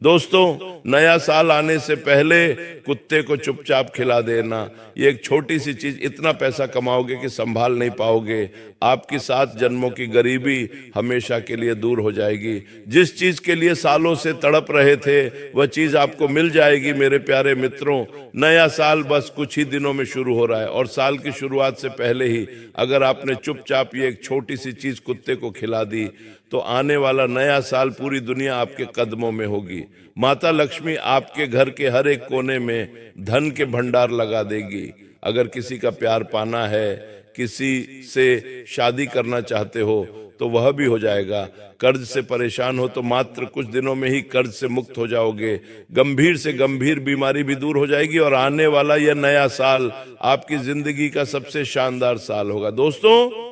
दोस्तों, नया साल आने से पहले कुत्ते को चुपचाप खिला देना, ये एक छोटी सी चीज, इतना पैसा कमाओगे कि संभाल नहीं पाओगे। आपकी 7 जन्मों की गरीबी हमेशा के लिए दूर हो जाएगी। जिस चीज के लिए सालों से तड़प रहे थे वह चीज आपको मिल जाएगी। मेरे प्यारे मित्रों, नया साल बस कुछ ही दिनों में शुरू हो रहा है और साल की शुरुआत से पहले ही अगर आपने चुपचाप ये एक छोटी सी चीज कुत्ते को खिला दी तो आने वाला नया साल पूरी दुनिया आपके कदमों में होगी। माता लक्ष्मी आपके घर के हर एक कोने में धन के भंडार लगा देगी। अगर किसी का प्यार पाना है, किसी से शादी करना चाहते हो तो वह भी हो जाएगा। कर्ज से परेशान हो तो मात्र कुछ दिनों में ही कर्ज से मुक्त हो जाओगे। गंभीर से गंभीर बीमारी भी दूर हो जाएगी और आने वाला यह नया साल आपकी जिंदगी का सबसे शानदार साल होगा। दोस्तों,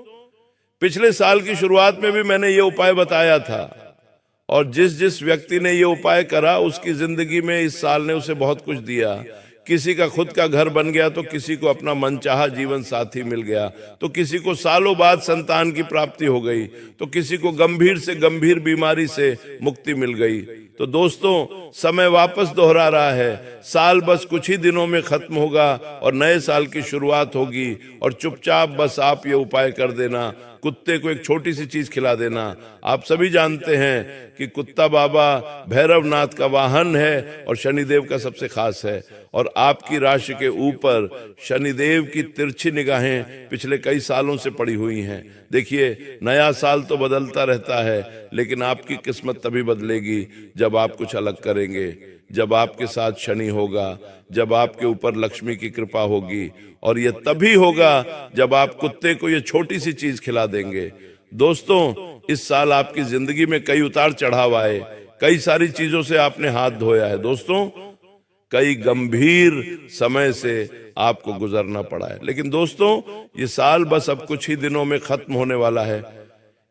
पिछले साल की शुरुआत में भी मैंने ये उपाय बताया था और जिस जिस व्यक्ति ने ये उपाय करा उसकी जिंदगी में इस साल ने उसे बहुत कुछ दिया। किसी का खुद का घर बन गया तो किसी को अपना मनचाहा जीवन साथी मिल गया, तो किसी को सालों बाद संतान की प्राप्ति हो गई, तो किसी को गंभीर से गंभीर बीमारी से मुक्ति मिल गई। तो दोस्तों, समय वापस दोहरा रहा है। साल बस कुछ ही दिनों में खत्म होगा और नए साल की शुरुआत होगी और चुपचाप बस आप ये उपाय कर देना, कुत्ते को एक छोटी सी चीज खिला देना। आप सभी जानते हैं कि कुत्ता बाबा भैरवनाथ का वाहन है और शनिदेव का सबसे खास है और आपकी राशि के ऊपर शनिदेव की तिरछी निगाहें पिछले कई सालों से पड़ी हुई हैं। देखिए, नया साल तो बदलता रहता है लेकिन आपकी किस्मत तभी बदलेगी जब आप कुछ अलग करेंगे, जब आपके साथ शनि होगा, जब आपके ऊपर लक्ष्मी की कृपा होगी और यह तभी होगा जब आप कुत्ते को ये छोटी सी चीज खिला देंगे। दोस्तों, इस साल आपकी जिंदगी में कई उतार चढ़ाव आए, कई सारी चीजों से आपने हाथ धोया है। दोस्तों, कई गंभीर समय से आपको गुजरना पड़ा है, लेकिन दोस्तों ये साल बस अब कुछ ही दिनों में खत्म होने वाला है।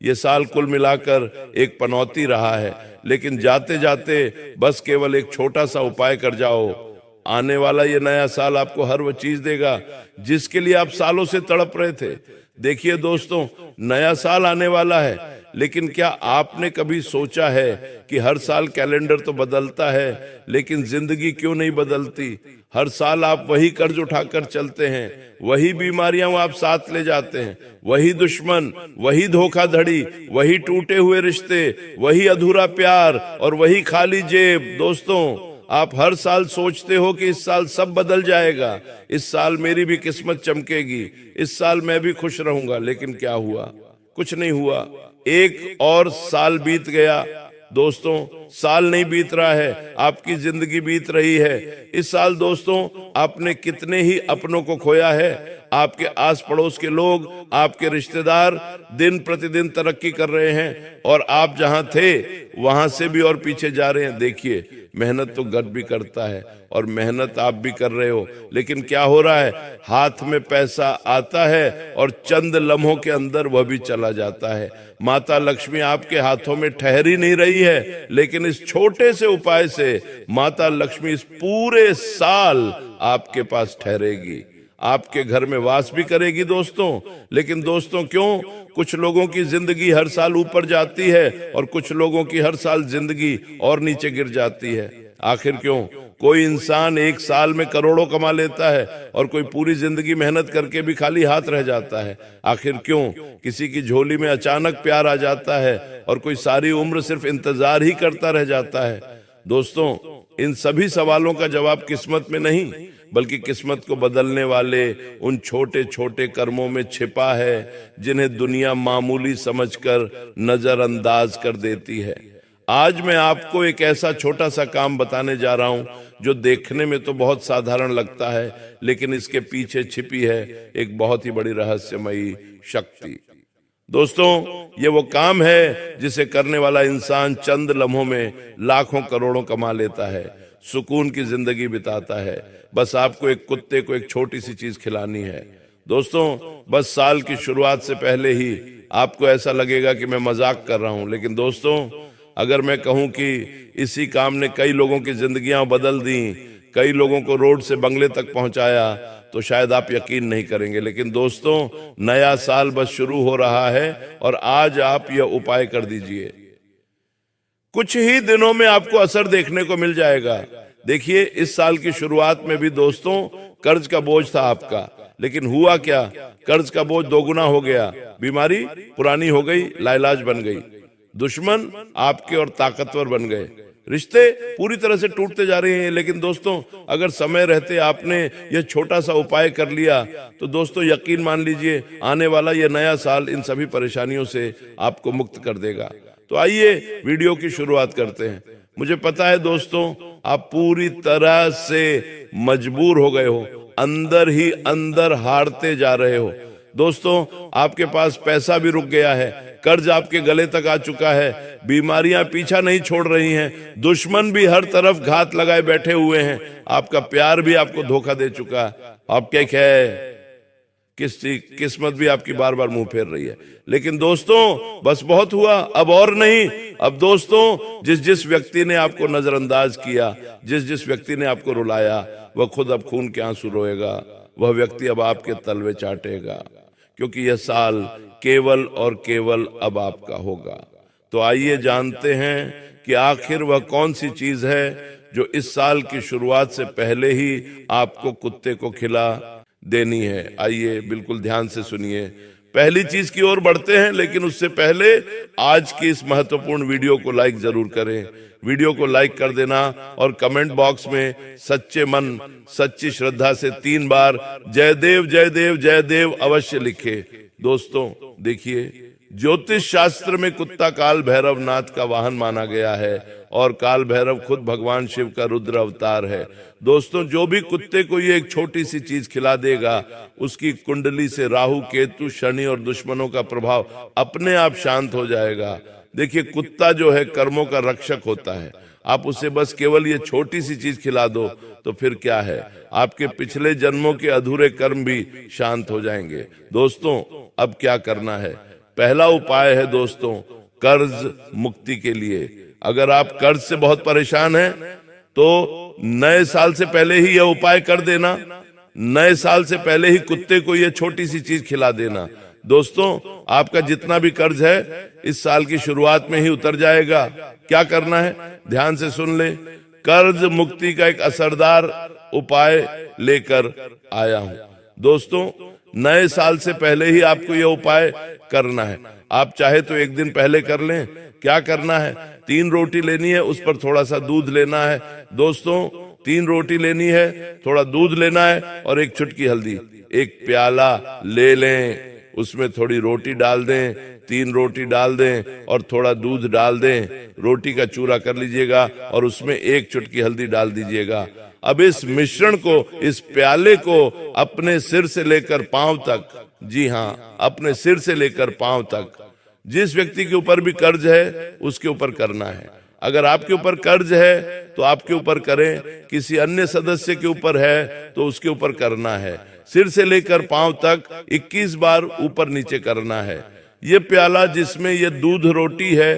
ये साल कुल मिलाकर एक पनौती रहा है, लेकिन जाते जाते बस केवल एक छोटा सा उपाय कर जाओ। आने वाला ये नया साल आपको हर वो चीज देगा जिसके लिए आप सालों से तड़प रहे थे। देखिए दोस्तों, नया साल आने वाला है, लेकिन क्या आपने कभी सोचा है कि हर साल कैलेंडर तो बदलता है लेकिन जिंदगी क्यों नहीं बदलती? हर साल आप वही कर्ज उठाकर चलते हैं, वही बीमारियां आप साथ ले जाते हैं, वही दुश्मन, वही धोखाधड़ी, वही टूटे हुए रिश्ते, वही अधूरा प्यार और वही खाली जेब। दोस्तों, आप हर साल सोचते हो कि इस साल सब बदल जाएगा, इस साल मेरी भी किस्मत चमकेगी, इस साल मैं भी खुश रहूंगा, लेकिन क्या हुआ? कुछ नहीं हुआ। एक और साल बीत गया। दोस्तों, साल नहीं बीत रहा है, आपकी जिंदगी बीत रही है। इस साल दोस्तों आपने कितने ही अपनों को खोया है। आपके आस पड़ोस के लोग, आपके रिश्तेदार दिन प्रतिदिन तरक्की कर रहे हैं और आप जहां थे वहां से भी और पीछे जा रहे हैं। देखिए, मेहनत तो गर्व भी करता है और मेहनत आप भी कर रहे हो, लेकिन क्या हो रहा है? हाथ में पैसा आता है और चंद लम्हों के अंदर वह भी चला जाता है। माता लक्ष्मी आपके हाथों में ठहरी नहीं रही है, लेकिन इस छोटे से उपाय से माता लक्ष्मी इस पूरे साल आपके पास ठहरेगी, आपके घर में वास भी करेगी। दोस्तों, लेकिन दोस्तों क्यों कुछ लोगों की जिंदगी हर साल ऊपर जाती है और कुछ लोगों की हर साल जिंदगी और नीचे गिर जाती है? आखिर क्यों? कोई इंसान एक साल में करोड़ों कमा लेता है और कोई पूरी जिंदगी मेहनत करके भी खाली हाथ रह जाता है। आखिर क्यों? किसी की झोली में अचानक प्यार आ जाता है और कोई सारी उम्र सिर्फ इंतजार ही करता रह जाता है। दोस्तों, इन सभी सवालों का जवाब किस्मत में नहीं बल्कि किस्मत को बदलने वाले उन छोटे छोटे कर्मों में छिपा है जिन्हें दुनिया मामूली समझकर नजरअंदाज कर देती है। आज मैं आपको एक ऐसा छोटा सा काम बताने जा रहा हूं जो देखने में तो बहुत साधारण लगता है, लेकिन इसके पीछे छिपी है एक बहुत ही बड़ी रहस्यमयी शक्ति। दोस्तों, ये वो काम है जिसे करने वाला इंसान चंद लम्हों में लाखों करोड़ों कमा लेता है, सुकून की जिंदगी बिताता है। बस आपको एक कुत्ते को एक छोटी सी चीज खिलानी है। दोस्तों, बस साल की शुरुआत से पहले ही आपको ऐसा लगेगा कि मैं मजाक कर रहा हूं, लेकिन दोस्तों अगर मैं कहूं कि इसी काम ने कई लोगों की जिंदगियां बदल दी, कई लोगों को रोड से बंगले तक पहुंचाया, तो शायद आप यकीन नहीं करेंगे। लेकिन दोस्तों, नया साल बस शुरू हो रहा है और आज आप यह उपाय कर दीजिए। कुछ ही दिनों में आपको असर देखने को मिल जाएगा। देखिए, इस साल की शुरुआत में भी दोस्तों कर्ज का बोझ था आपका, लेकिन हुआ क्या, कर्ज का बोझ दोगुना हो गया, बीमारी पुरानी हो गई, लाइलाज बन गई, दुश्मन आपके और ताकतवर बन गए, रिश्ते पूरी तरह से टूटते जा रहे हैं। लेकिन दोस्तों, अगर समय रहते आपने यह छोटा सा उपाय कर लिया तो दोस्तों यकीन मान लीजिए, आने वाला यह नया साल इन सभी परेशानियों से आपको मुक्त कर देगा। तो आइए वीडियो की शुरुआत करते हैं। मुझे पता है दोस्तों, आप पूरी तरह से मजबूर हो गए हो, अंदर ही अंदर हारते जा रहे हो। दोस्तों, आपके पास पैसा भी रुक गया है, कर्ज आपके गले तक आ चुका है, बीमारियां पीछा नहीं छोड़ रही हैं, दुश्मन भी हर तरफ घात लगाए बैठे हुए हैं, आपका प्यार भी आपको धोखा दे चुका है, आप क्या है, किस्मत भी आपकी बार बार मुंह फेर रही है। लेकिन दोस्तों, बस बहुत हुआ, अब और नहीं। अब दोस्तों, जिस जिस व्यक्ति ने आपको नजरअंदाज किया, जिस जिस व्यक्ति ने आपको रुलाया, वह खुद अब खून के आंसू रोएगा, वह व्यक्ति अब आपके तलवे चाटेगा, क्योंकि यह साल केवल और केवल अब आपका होगा। तो आइए जानते हैं कि आखिर वह कौन सी चीज है जो इस साल की शुरुआत से पहले ही आपको कुत्ते को खिला देनी है। आइए बिल्कुल ध्यान से सुनिए। पहली चीज की ओर बढ़ते हैं, लेकिन उससे पहले आज की इस महत्वपूर्ण वीडियो को लाइक जरूर करें। वीडियो को लाइक कर देना और कमेंट बॉक्स में सच्चे मन सच्ची श्रद्धा से 3 बार जय देव जय देव जय देव अवश्य लिखे। दोस्तों देखिए, ज्योतिष शास्त्र में कुत्ता काल भैरव नाथ का वाहन माना गया है और काल भैरव खुद भगवान शिव का रुद्र अवतार है। दोस्तों, जो भी कुत्ते को ये एक छोटी सी चीज खिला देगा, उसकी कुंडली से राहु केतु शनि और दुश्मनों का प्रभाव अपने आप शांत हो जाएगा। देखिए, कुत्ता जो है कर्मों का रक्षक होता है। आप उसे बस केवल ये छोटी सी चीज खिला दो तो फिर क्या है, आपके पिछले जन्मों के अधूरे कर्म भी शांत हो जाएंगे। दोस्तों, अब क्या करना है? पहला उपाय है दोस्तों, कर्ज मुक्ति के लिए। अगर आप कर्ज से बहुत परेशान हैं तो नए साल से पहले ही यह उपाय कर देना। नए साल से पहले ही कुत्ते को यह छोटी सी चीज खिला देना। दोस्तों, आपका जितना भी कर्ज है इस साल की शुरुआत में ही उतर जाएगा। क्या करना है, ध्यान से सुन ले। कर्ज मुक्ति का एक असरदार उपाय लेकर आया हूं। दोस्तों, नए साल से पहले ही आपको यह उपाय करना है। आप चाहे तो एक दिन पहले कर लें। क्या करना है, 3 रोटी लेनी है, उस पर थोड़ा सा दूध लेना है। दोस्तों, 3 रोटी लेनी है, थोड़ा दूध लेना है और एक चुटकी हल्दी। एक प्याला ले लें, उसमें थोड़ी रोटी डाल दें, 3 रोटी डाल दें और थोड़ा दूध डाल दें। रोटी का चूरा कर लीजिएगा और उसमें एक चुटकी हल्दी डाल दीजिएगा। अब इस मिश्रण को, इस प्याले को अपने सिर से लेकर पांव तक, जी हाँ, अपने सिर से लेकर पांव तक, जिस व्यक्ति के ऊपर भी कर्ज है उसके ऊपर करना है। अगर आपके ऊपर कर्ज है तो आपके ऊपर करें, किसी अन्य सदस्य के ऊपर है तो उसके ऊपर करना है। सिर से लेकर पांव तक 21 बार ऊपर नीचे करना है। ये प्याला जिसमें ये दूध रोटी है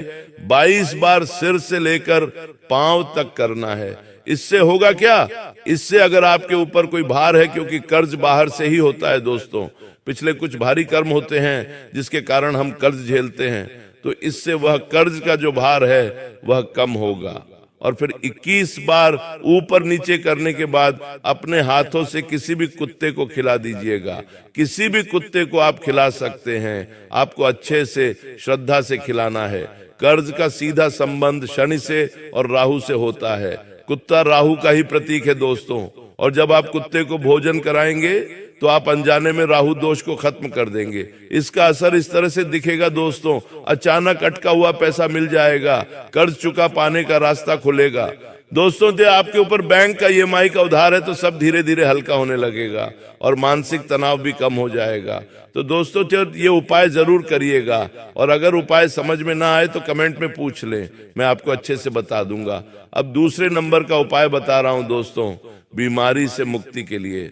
22 बार सिर से लेकर पांव तक करना है। इससे होगा क्या, इससे अगर आपके ऊपर कोई भार है, क्योंकि कर्ज बाहर से ही होता है दोस्तों, पिछले कुछ भारी कर्म होते हैं जिसके कारण हम कर्ज झेलते हैं, तो इससे वह कर्ज का जो भार है वह कम होगा। और फिर 21 बार ऊपर नीचे करने के बाद अपने हाथों से किसी भी कुत्ते को खिला दीजिएगा। किसी भी कुत्ते को आप खिला सकते हैं, आपको अच्छे से श्रद्धा से खिलाना है। कर्ज का सीधा संबंध शनि से और राहु से होता है। कुत्ता राहु का ही प्रतीक है दोस्तों, और जब आप कुत्ते को भोजन कराएंगे तो आप अनजाने में राहु दोष को खत्म कर देंगे। इसका असर इस तरह से दिखेगा दोस्तों, अचानक अटका हुआ पैसा मिल जाएगा, कर्ज चुका पाने का रास्ता खुलेगा। दोस्तों, जो आपके ऊपर बैंक का EMI का उधार है तो सब धीरे धीरे हल्का होने लगेगा और मानसिक तनाव भी कम हो जाएगा। तो दोस्तों, ये उपाय जरूर करिएगा, और अगर उपाय समझ में ना आए तो कमेंट में पूछ लें, मैं आपको अच्छे से बता दूंगा। अब दूसरे नंबर का उपाय बता रहा हूं दोस्तों, बीमारी से मुक्ति के लिए।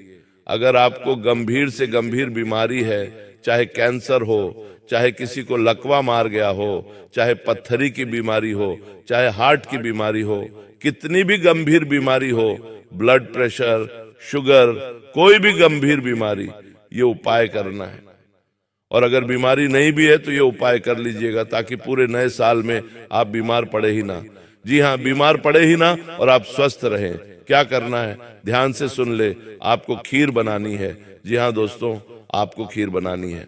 अगर आपको गंभीर से गंभीर बीमारी है, चाहे कैंसर हो, चाहे किसी को लकवा मार गया हो, चाहे पत्थरी की बीमारी हो, चाहे हार्ट की बीमारी हो, कितनी भी गंभीर बीमारी हो, ब्लड प्रेशर, शुगर, कोई भी गंभीर बीमारी, ये उपाय करना है। और अगर बीमारी नहीं भी है तो ये उपाय कर लीजिएगा ताकि पूरे नए साल में आप बीमार पड़े ही ना। जी हाँ, बीमार पड़े ही ना और आप स्वस्थ रहें। क्या करना है, ध्यान से सुन ले। आपको खीर बनानी है। जी हाँ दोस्तों, आपको खीर बनानी है,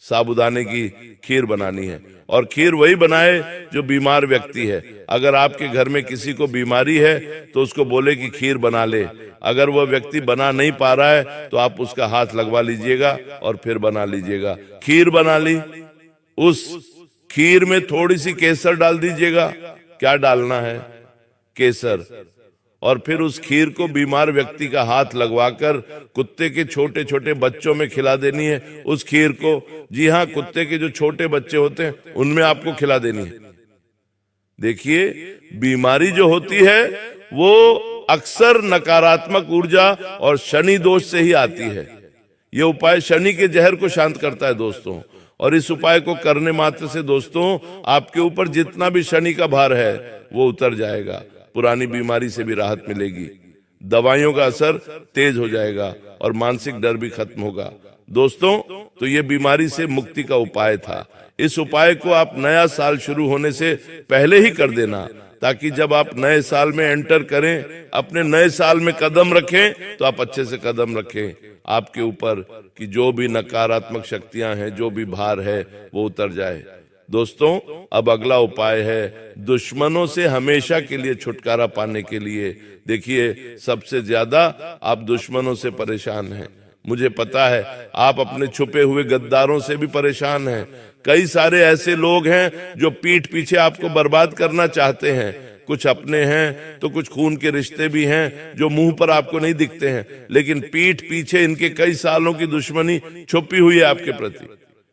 साबूदाने की खीर बनानी है। और खीर वही बनाए जो बीमार व्यक्ति है। अगर आपके घर में किसी को बीमारी है तो उसको बोले कि खीर बना ले। अगर वह व्यक्ति बना नहीं पा रहा है तो आप उसका हाथ लगवा लीजिएगा और फिर बना लीजिएगा। खीर बना ली, उस खीर में थोड़ी सी केसर डाल दीजिएगा। क्या डालना है? केसर। और फिर उस खीर को बीमार व्यक्ति का हाथ लगवाकर कुत्ते के छोटे छोटे बच्चों में खिला देनी है उस खीर को। जी हाँ, कुत्ते के जो छोटे बच्चे होते हैं उनमें आपको खिला देनी है। देखिए, बीमारी जो होती है वो अक्सर नकारात्मक ऊर्जा और शनि दोष से ही आती है। ये उपाय शनि के जहर को शांत करता है दोस्तों। और इस उपाय को करने मात्र से दोस्तों आपके ऊपर जितना भी शनि का भार है वो उतर जाएगा। पुरानी बीमारी से भी राहत मिलेगी, दवाइयों का असर तेज हो जाएगा और मानसिक डर भी खत्म होगा। दोस्तों, तो ये बीमारी से मुक्ति का उपाय था। इस उपाय को आप नया साल शुरू होने से पहले ही कर देना ताकि जब आप नए साल में एंटर करें, अपने नए साल में कदम रखें तो आप अच्छे से कदम रखें। आपके ऊपर कि जो भी नकारात्मक शक्तियां हैं, जो भी भार है वो उतर जाए। दोस्तों, अब अगला उपाय है दुश्मनों से हमेशा के लिए छुटकारा पाने के लिए। देखिए, सबसे ज्यादा आप दुश्मनों से परेशान हैं। मुझे पता है आप अपने छुपे हुए गद्दारों से भी परेशान हैं। कई सारे ऐसे लोग हैं जो पीठ पीछे आपको बर्बाद करना चाहते हैं। कुछ अपने हैं तो कुछ खून के रिश्ते भी हैं जो मुंह पर आपको नहीं दिखते हैं, लेकिन पीठ पीछे इनके कई सालों की दुश्मनी छुपी हुई है आपके प्रति,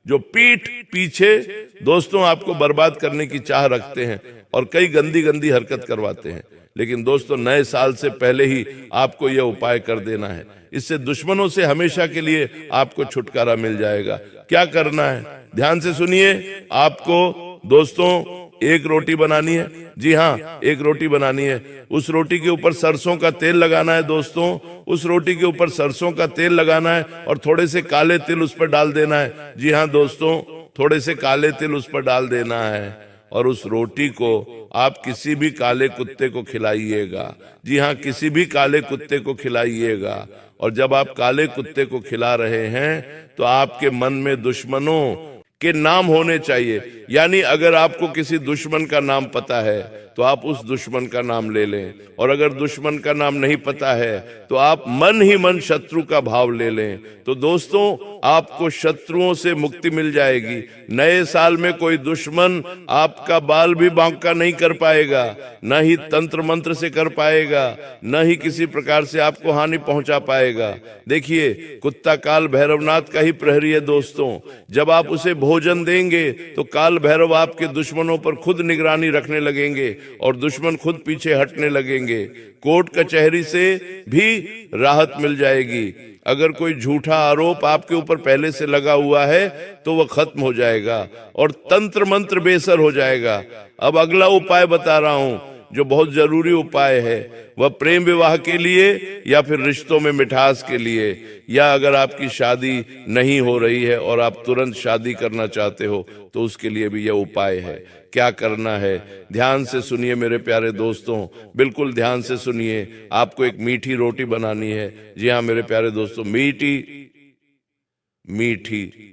जो पीठ पीछे दोस्तों आपको बर्बाद करने की चाह रखते हैं और कई गंदी गंदी हरकत करवाते हैं। लेकिन दोस्तों, नए साल से पहले ही आपको यह उपाय कर देना है। इससे दुश्मनों से हमेशा के लिए आपको छुटकारा मिल जाएगा। क्या करना है, ध्यान से सुनिए। आपको दोस्तों एक रोटी बनानी है। जी हाँ, एक रोटी बनानी है। उस रोटी के ऊपर सरसों का तेल लगाना है दोस्तों। उस रोटी के ऊपर सरसों का तेल लगाना है और थोड़े से काले तिल उस पर डाल देना है। जी हाँ दोस्तों, थोड़े से काले तिल उस पर डाल देना है और उस रोटी को आप किसी भी काले कुत्ते को खिलाइएगा। जी हाँ, किसी भी काले कुत्ते को खिलाइएगा। और जब आप काले कुत्ते को खिला रहे हैं तो आपके मन में दुश्मनों के नाम होने चाहिए। यानी अगर आपको किसी दुश्मन का नाम पता है तो आप उस दुश्मन का नाम ले लें, और अगर दुश्मन का नाम नहीं पता है तो आप मन ही मन शत्रु का भाव ले लें। तो दोस्तों, आपको शत्रुओं से मुक्ति मिल जाएगी। नए साल में कोई दुश्मन आपका बाल भी बांका नहीं कर पाएगा, न ही तंत्र मंत्र से कर पाएगा, न ही किसी प्रकार से आपको हानि पहुंचा पाएगा। देखिए, कुत्ता काल भैरवनाथ का ही प्रहरी है दोस्तों। जब आप उसे भोजन देंगे तो काल भैरव आपके दुश्मनों पर खुद निगरानी रखने लगेंगे और दुश्मन खुद पीछे हटने लगेंगे। कोर्ट कचहरी से भी राहत मिल जाएगी। अगर कोई झूठा आरोप आपके ऊपर पहले से लगा हुआ है तो वह खत्म हो जाएगा और तंत्र मंत्र बेसर हो जाएगा। अब अगला उपाय बता रहा हूं जो बहुत जरूरी उपाय है। वह प्रेम विवाह के लिए या फिर रिश्तों में मिठास के लिए, या अगर आपकी शादी नहीं हो रही है और आप तुरंत शादी करना चाहते हो तो उसके लिए भी यह उपाय है। क्या करना है, ध्यान से सुनिए मेरे प्यारे दोस्तों, बिल्कुल ध्यान से सुनिए। आपको एक मीठी रोटी बनानी है। जी हाँ मेरे प्यारे दोस्तों, मीठी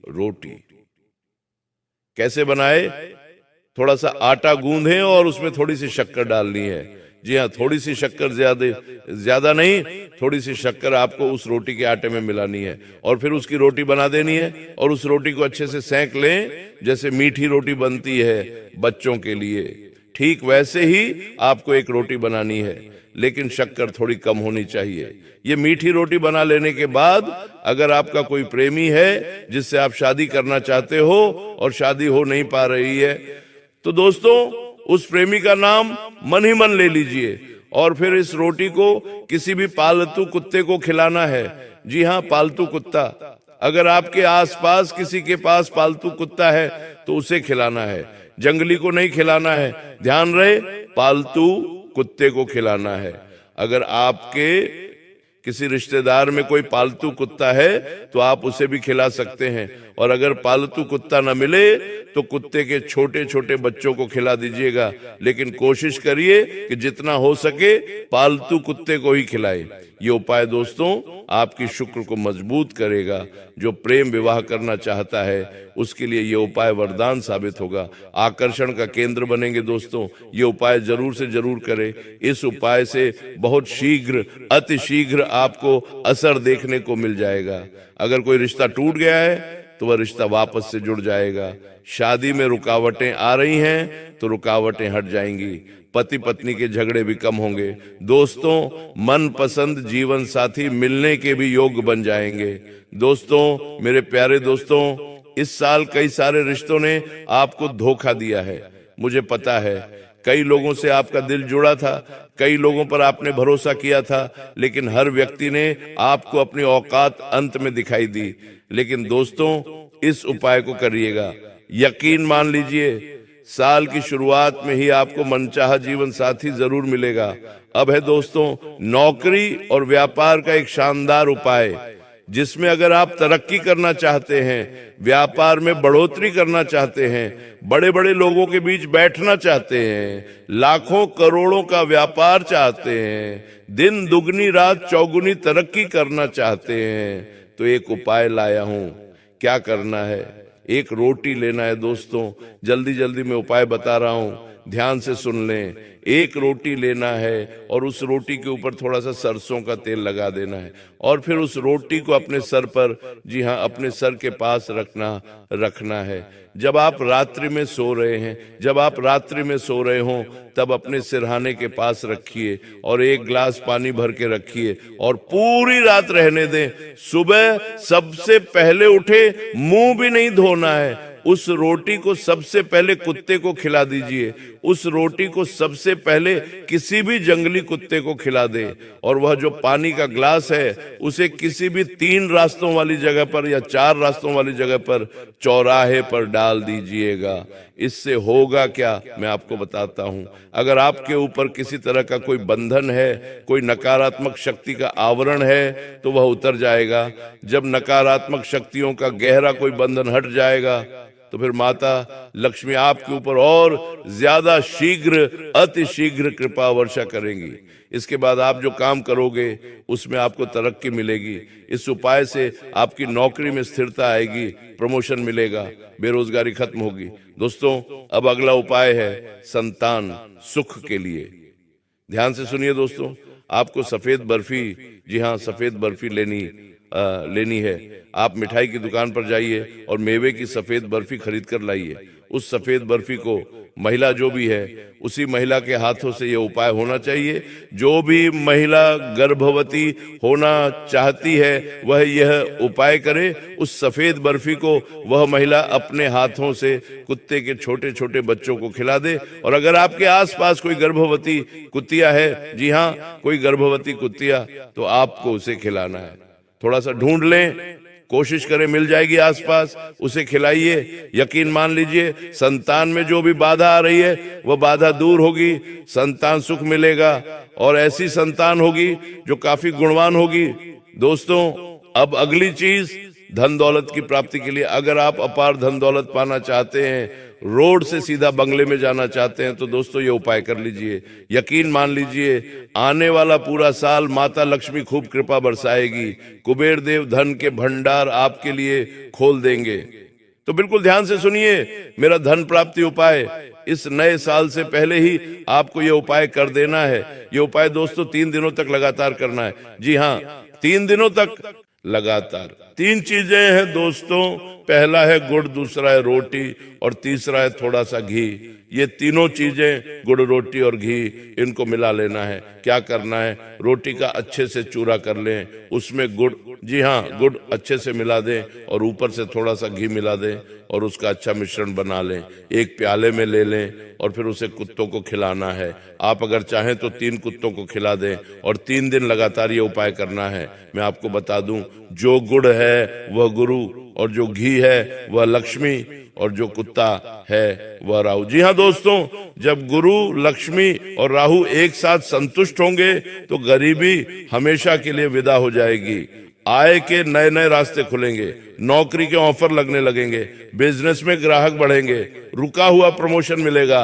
रोटी कैसे बनाए? थोड़ा सा आटा गूंदें और उसमें थोड़ी सी शक्कर डालनी है। जी हाँ, थोड़ी सी शक्कर, ज्यादा नहीं, थोड़ी सी शक्कर आपको उस रोटी के आटे में मिलानी है और फिर उसकी रोटी बना देनी है और उस रोटी को अच्छे से सेंक लें जैसे मीठी रोटी बनती है बच्चों के लिए। ठीक वैसे ही आपको एक रोटी बनानी है, लेकिन शक्कर थोड़ी कम होनी चाहिए। ये मीठी रोटी बना लेने के बाद अगर आपका कोई प्रेमी है जिससे आप शादी करना चाहते हो और शादी हो नहीं पा रही है तो दोस्तों उस प्रेमी का नाम मन ही मन ले लीजिए और फिर इस रोटी को किसी भी पालतू कुत्ते को खिलाना है। जी हाँ, पालतू कुत्ता। अगर आपके आसपास किसी के पास पालतू कुत्ता है तो उसे खिलाना है, जंगली को नहीं खिलाना है। ध्यान रहे, पालतू कुत्ते को खिलाना है। अगर आपके किसी रिश्तेदार में कोई पालतू कुत्ता है तो आप उसे भी खिला सकते हैं। और अगर पालतू कुत्ता न मिले तो कुत्ते के छोटे छोटे बच्चों को खिला दीजिएगा, लेकिन कोशिश करिए कि जितना हो सके पालतू कुत्ते को ही खिलाए। ये उपाय दोस्तों आपकी शुक्र को मजबूत करेगा। जो प्रेम विवाह करना चाहता है उसके लिए ये उपाय वरदान साबित होगा, आकर्षण का केंद्र बनेंगे। दोस्तों ये उपाय जरूर से जरूर करें। इस उपाय से बहुत शीघ्र, अति शीघ्र आपको असर देखने को मिल जाएगा। अगर कोई रिश्ता टूट गया है तो वह रिश्ता वापस से जुड़ जाएगा। शादी में रुकावटें आ रही हैं तो रुकावटें हट जाएंगी। पति पत्नी के झगड़े भी कम होंगे। दोस्तों मनपसंद जीवन साथी मिलने के भी योग बन जाएंगे। दोस्तों मेरे प्यारे दोस्तों, इस साल कई सारे रिश्तों ने आपको धोखा दिया है, मुझे पता है। कई लोगों से आपका दिल जुड़ा था, कई लोगों पर आपने भरोसा किया था, लेकिन हर व्यक्ति ने आपको अपनी औकात अंत में दिखाई दी। लेकिन दोस्तों इस उपाय को करिएगा, यकीन मान लीजिए साल की शुरुआत में ही आपको मनचाहा जीवन साथी जरूर मिलेगा। अब है दोस्तों नौकरी और व्यापार का एक शानदार उपाय, जिसमें अगर आप तरक्की करना चाहते हैं, व्यापार में बढ़ोतरी करना चाहते हैं, बड़े बड़े लोगों के बीच बैठना चाहते हैं, लाखों करोड़ों का व्यापार चाहते हैं, दिन दुगनी रात चौगुनी तरक्की करना चाहते हैं, तो एक उपाय लाया हूं। क्या करना है? एक रोटी लेना है दोस्तों। जल्दी जल्दी मैं उपाय बता रहा हूं, ध्यान से सुन लें। एक रोटी लेना है और उस रोटी के ऊपर थोड़ा सा सरसों का तेल लगा देना है और फिर उस रोटी को अपने सर पर, जी हाँ अपने सर के पास रखना है। जब आप रात्रि में सो रहे हैं, जब आप रात्रि में सो रहे हो तब अपने सिरहाने के पास रखिए और एक गिलास पानी भर के रखिए और पूरी रात रहने दें। सुबह सबसे पहले उठे, मुंह भी नहीं धोना है, उस रोटी को सबसे पहले कुत्ते को खिला दीजिए। उस रोटी को सबसे पहले किसी भी जंगली कुत्ते को खिला दे और वह जो पानी का ग्लास है उसे किसी भी 3 रास्तों वाली जगह पर या 4 रास्तों वाली जगह पर चौराहे पर डाल दीजिएगा। इससे होगा क्या मैं आपको बताता हूं। अगर आपके ऊपर किसी तरह का कोई बंधन है, कोई नकारात्मक शक्ति का आवरण है तो वह उतर जाएगा। जब नकारात्मक शक्तियों का गहरा कोई बंधन हट जाएगा तो फिर माता लक्ष्मी आपके ऊपर और ज्यादा शीघ्र, अति शीघ्र कृपा वर्षा करेंगी। इसके बाद आप जो काम करोगे उसमें आपको तरक्की मिलेगी। इस उपाय से आपकी नौकरी में स्थिरता आएगी, प्रमोशन मिलेगा, बेरोजगारी खत्म होगी। दोस्तों अब अगला उपाय है संतान सुख के लिए। ध्यान से सुनिए दोस्तों, आपको सफेद बर्फी, जी हाँ सफेद बर्फी लेनी है। आप मिठाई की दुकान पर जाइए और मेवे की सफेद बर्फी खरीद कर लाइए। उस सफेद बर्फी को महिला जो भी है उसी महिला के हाथों से यह उपाय होना चाहिए। जो भी महिला गर्भवती होना चाहती है वह यह उपाय करे। उस सफेद बर्फी को वह महिला अपने हाथों से कुत्ते के छोटे छोटे बच्चों को खिला दे। और अगर आपके आसपास कोई गर्भवती कुत्तिया है, जी हाँ कोई गर्भवती कुत्तिया, तो आपको उसे खिलाना है। थोड़ा सा ढूंढ लें, कोशिश करें, मिल जाएगी आसपास, उसे खिलाइए। यकीन मान लीजिए संतान में जो भी बाधा आ रही है वह बाधा दूर होगी, संतान सुख मिलेगा और ऐसी संतान होगी जो काफी गुणवान होगी। दोस्तों अब अगली चीज धन दौलत की प्राप्ति के लिए, अगर आप अपार धन दौलत पाना चाहते हैं, रोड से सीधा बंगले में जाना चाहते हैं, तो दोस्तों ये उपाय कर लीजिए। यकीन मान लीजिए आने वाला पूरा साल माता लक्ष्मी खूब कृपा बरसाएगी, कुबेर देव धन के भंडार आपके लिए खोल देंगे। तो बिल्कुल ध्यान से सुनिए मेरा धन प्राप्ति उपाय। इस नए साल से पहले ही आपको ये उपाय कर देना है। ये उपाय दोस्तों 3 दिनों तक लगातार करना है। जी हाँ 3 दिनों तक लगातार। 3 चीजें हैं दोस्तों, पहला है गुड़, दूसरा है रोटी और तीसरा है थोड़ा सा घी। ये तीनों चीजें गुड़, रोटी और घी, इनको मिला लेना है। क्या करना है, रोटी का अच्छे से चूरा कर लें, उसमें गुड़, जी हाँ गुड़ अच्छे से मिला दें और ऊपर से थोड़ा सा घी मिला दें और उसका अच्छा मिश्रण बना लें। एक प्याले में ले लें और फिर उसे कुत्तों को खिलाना है। आप अगर चाहें तो 3 कुत्तों को खिला दें और 3 दिन लगातार ये उपाय करना है। मैं आपको बता दूं, जो गुड़ है वह गुरु और जो घी है वह लक्ष्मी और जो कुत्ता है वह राहु। जी हाँ दोस्तों, जब गुरु, लक्ष्मी और राहु एक साथ संतुष्ट होंगे तो गरीबी हमेशा के लिए विदा हो जाएगी। आय के नए नए रास्ते खुलेंगे, नौकरी के ऑफर लगने लगेंगे, बिजनेस में ग्राहक बढ़ेंगे, रुका हुआ प्रमोशन मिलेगा,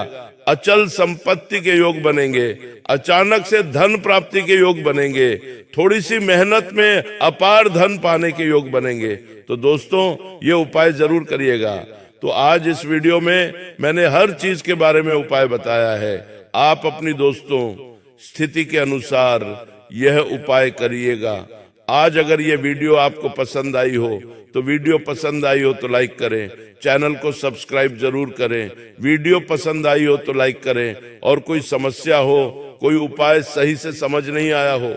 अचल संपत्ति के योग बनेंगे, अचानक से धन प्राप्ति के योग बनेंगे, थोड़ी सी मेहनत में अपार धन पाने के योग बनेंगे। तो दोस्तों ये उपाय जरूर करिएगा। तो आज इस वीडियो में मैंने हर चीज के बारे में उपाय बताया है। आप अपनी दोस्तों स्थिति के अनुसार यह उपाय करिएगा। आज अगर ये वीडियो आपको पसंद आई हो तो वीडियो पसंद आई हो तो लाइक करें, चैनल को सब्सक्राइब जरूर करें। वीडियो पसंद आई हो तो लाइक करें, और कोई समस्या हो, कोई उपाय सही से समझ नहीं आया हो